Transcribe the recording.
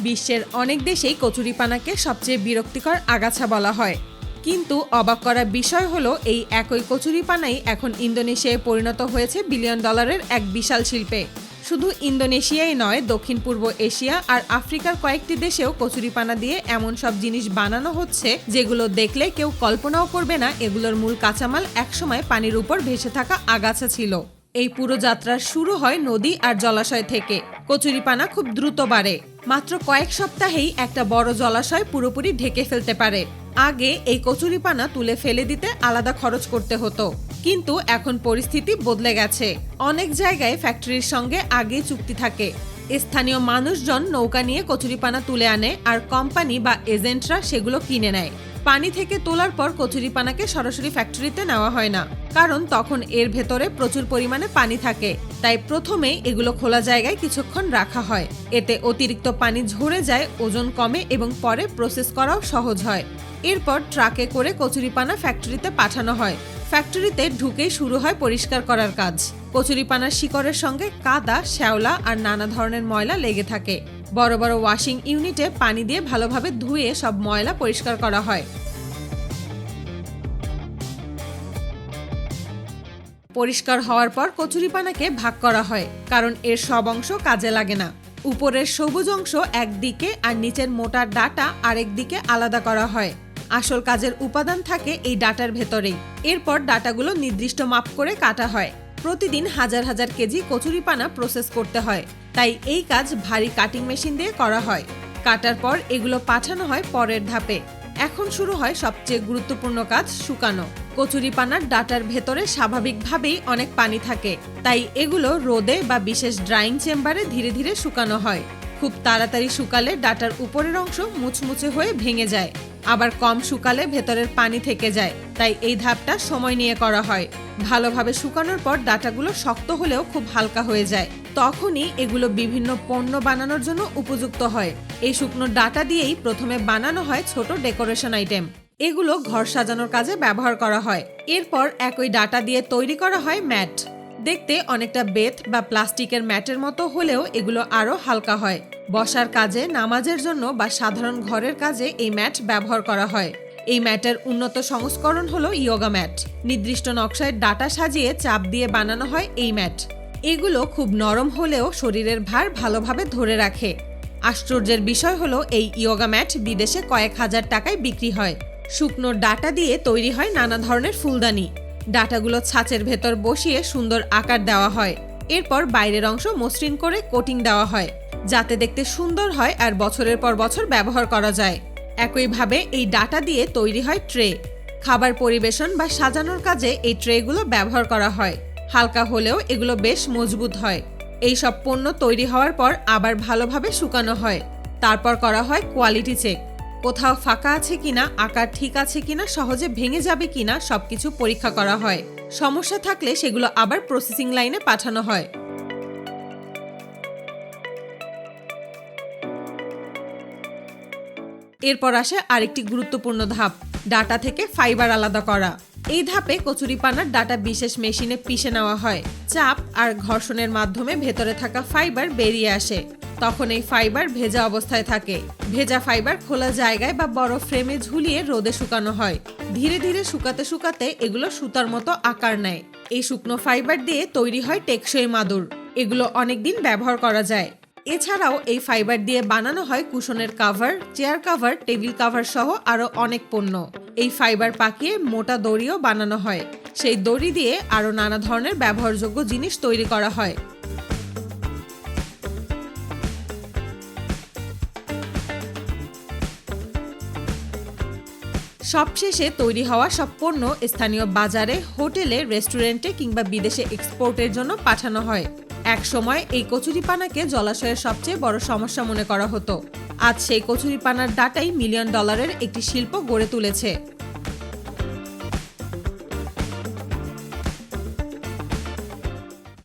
বিশ্বের অনেক দেশেই কচুরিপানাকে সবচেয়ে বিরক্তিকর আগাছা বলা হয়, কিন্তু অবাক করা বিষয় হলো এই একই কচুরিপানাই এখন ইন্দোনেশিয়ায় পরিণত হয়েছে বিলিয়ন ডলারের এক বিশাল শিল্পে। শুধু ইন্দোনেশিয়াই নয়, দক্ষিণ পূর্ব এশিয়া আর আফ্রিকার কয়েকটি দেশেও কচুরিপানা দিয়ে এমন সব জিনিস বানানো হচ্ছে যেগুলো দেখলে কেউ কল্পনাও করবে না এগুলোর মূল কাঁচামাল একসময় পানির উপর ভেসে থাকা আগাছা ছিল। এই পুরো যাত্রার শুরু হয় নদী আর জলাশয় থেকে। কচুরিপানা খুব দ্রুত বাড়ে, মাত্র কয়েক সপ্তাহেই একটা বড় জলাশয় পুরোপুরি ঢেকে ফেলতে পারে। আগে এই কচুরিপানা তুলে ফেলে দিতে আলাদা খরচ করতে হতো, কিন্তু এখন পরিস্থিতি বদলে গেছে। অনেক জায়গায় ফ্যাক্টরির সঙ্গে আগে চুক্তি থাকে। স্থানীয় মানুষজন নৌকা নিয়ে কচুরিপানা তুলে আনে আর কোম্পানি বা এজেন্টরা সেগুলো কিনে নেয়। পানি থেকে তোলার পর কচুরিপানাকে সরাসরি ফ্যাক্টরিতে নেওয়া হয় না, কারণ তখন এর ভেতরে প্রচুর পরিমাণে পানি থাকে। তাই প্রথমে এগুলো খোলা জায়গায় কিছুক্ষণ রাখা হয়। এতে অতিরিক্ত পানি ঝরে যায়, ওজন কমে এবং পরে প্রসেস করাও সহজ হয়। এরপর ট্রাকে করে কচুরিপানা ফ্যাক্টরিতে পাঠানো হয়। ফ্যাক্টরিতে ঢুকেই শুরু হয় পরিষ্কার করার কাজ। কচুরিপানার শিকড়ের সঙ্গে কাদা, শ্যাওলা আর নানা ধরনের ময়লা লেগে থাকে। বড় বড় ওয়াশিং ইউনিটে পানি দিয়ে ভালোভাবে ধুয়ে সব ময়লা পরিষ্কার করা হয়। পরিষ্কার হওয়ার পর কচুরিপানাকে ভাগ করা হয়, কারণ এর সব অংশ কাজে লাগে না। উপরের সবুজ অংশ একদিকে আর নিচের মোটা ডাটা আরেক দিকে আলাদা করা হয়। আসল কাজের উপাদান থাকে এই ডাটার ভেতরেই। এরপর ডাটাগুলো নির্দিষ্ট মাপ করে কাটা হয়। প্রতিদিন হাজার হাজার কেজি কচুরিপানা প্রসেস করতে হয়, তাই এই কাজ ভারী কাটিং মেশিন দিয়ে করা হয়। কাটার পর এগুলো পাঠানো হয় পরের ধাপে। এখন শুরু হয় সবচেয়ে গুরুত্বপূর্ণ কাজ, শুকানো। কচুরিপানার ডাটার ভেতরে স্বাভাবিকভাবেই অনেক পানি থাকে, তাই এগুলো রোদে বা বিশেষ ড্রাইং চেম্বারে ধীরে ধীরে শুকানো হয়। খুব তাড়াতাড়ি শুকালে ডাটার উপরের অংশ মুচমুচে হয়ে ভেঙে যায়, আবার কম শুকালে ভেতরের পানি থেকে যায়। তাই এই ধাপটা সময় নিয়ে করা হয়। ভালোভাবে শুকানোর পর ডাটাগুলো শক্ত হলেও খুব হালকা হয়ে যায়। তখনই এগুলো বিভিন্ন পণ্য বানানোর জন্য উপযুক্ত হয়। এই শুকনো ডাটা দিয়েই প্রথমে বানানো হয় ছোট ডেকোরেশন আইটেম। এগুলো ঘর সাজানোর কাজে ব্যবহার করা হয়। এরপর একই ডাটা দিয়ে তৈরি করা হয় ম্যাট। দেখতে অনেকটা বেত বা প্লাস্টিকের ম্যাটের মতো হলেও এগুলো আরো হালকা হয়। বসার কাজে, নামাজের জন্য বা সাধারণ ঘরের কাজে এই ম্যাট ব্যবহার করা হয়। এই ম্যাটের উন্নত সংস্করণ হলো ইয়োগা ম্যাট। নির্দিষ্ট নকশায় ডাটা সাজিয়ে চাপ দিয়ে বানানো হয় এই ম্যাট। এগুলো খুব নরম হলেও শরীরের ভার ভালোভাবে ধরে রাখে। আশ্চর্যের বিষয় হলো এই ইয়োগা ম্যাট বিদেশে কয়েক হাজার টাকায় বিক্রি হয়। শুকনো ডাটা দিয়ে তৈরি হয় নানা ধরনের ফুলদানি। ডাটাগুলো ছাঁচের ভেতর বসিয়ে সুন্দর আকার দেওয়া হয়। এরপর বাইরের অংশ মসৃণ করে কোটিং দেওয়া হয়, যাতে দেখতে সুন্দর হয় আর বছরের পর বছর ব্যবহার করা যায়। একইভাবে এই ডাটা দিয়ে তৈরি হয় ট্রে। খাবার পরিবেশন বা সাজানোর কাজে এই ট্রেগুলো ব্যবহার করা হয়। হালকা হলেও এগুলো বেশ মজবুত হয়। এই সব পণ্য তৈরি হওয়ার পর আবার ভালোভাবে শুকানো হয়। তারপর করা হয় কোয়ালিটি চেক। কোথাও ফাঁকা আছে কিনা, আকার ঠিক আছে কিনা, সহজে ভেঙে যাবে কিনা সবকিছু পরীক্ষা করা হয়। সমস্যা থাকলে সেগুলো আবার প্রসেসিং লাইনে পাঠানো হয়। এরপর আসে আরেকটি গুরুত্বপূর্ণ ধাপ, ডাটা থেকে ফাইবার আলাদা করা। এই ধাপে কচুরিপানার ডাটা বিশেষ মেশিনে পিষে নেওয়া হয়। চাপ আর ঘর্ষণের মাধ্যমে ভেতরে থাকা ফাইবার বেরিয়ে আসে। তখন এই ফাইবার ভেজা অবস্থায় থাকে। ভেজা ফাইবার খোলা জায়গায় বা বড় ফ্রেমে ঝুলিয়ে রোদে শুকানো হয়। ধীরে ধীরে শুকাতে শুকাতে এগুলো সুতার মতো আকার নেয়। এই শুকনো ফাইবার দিয়ে তৈরি হয় টেকসই মাদুর। এগুলো অনেকদিন ব্যবহার করা যায়। এছাড়াও এই ফাইবার দিয়ে বানানো হয় কুশনের cover, chair cover, table cover সহ আরো অনেক পণ্য। এই ফাইবার পাকিয়ে মোটা দড়িও বানানো হয়। সেই দড়ি দিয়ে আরো নানা ধরনের ব্যবহারযোগ্য জিনিস তৈরি করা হয়। সবশেষে তৈরি হওয়া সব পণ্য স্থানীয় বাজারে, হোটেলে, রেস্টুরেন্টে কিংবা বিদেশে এক্সপোর্টের জন্য পাঠানো হয়। এক সময় এই কচুরিপানাকে জলাশয়ের সবচেয়ে বড় সমস্যা মনে করা হতো। আজ সেই কচুরিপানার ডাটাই মিলিয়ন ডলারের একটি শিল্প গড়ে তুলেছে।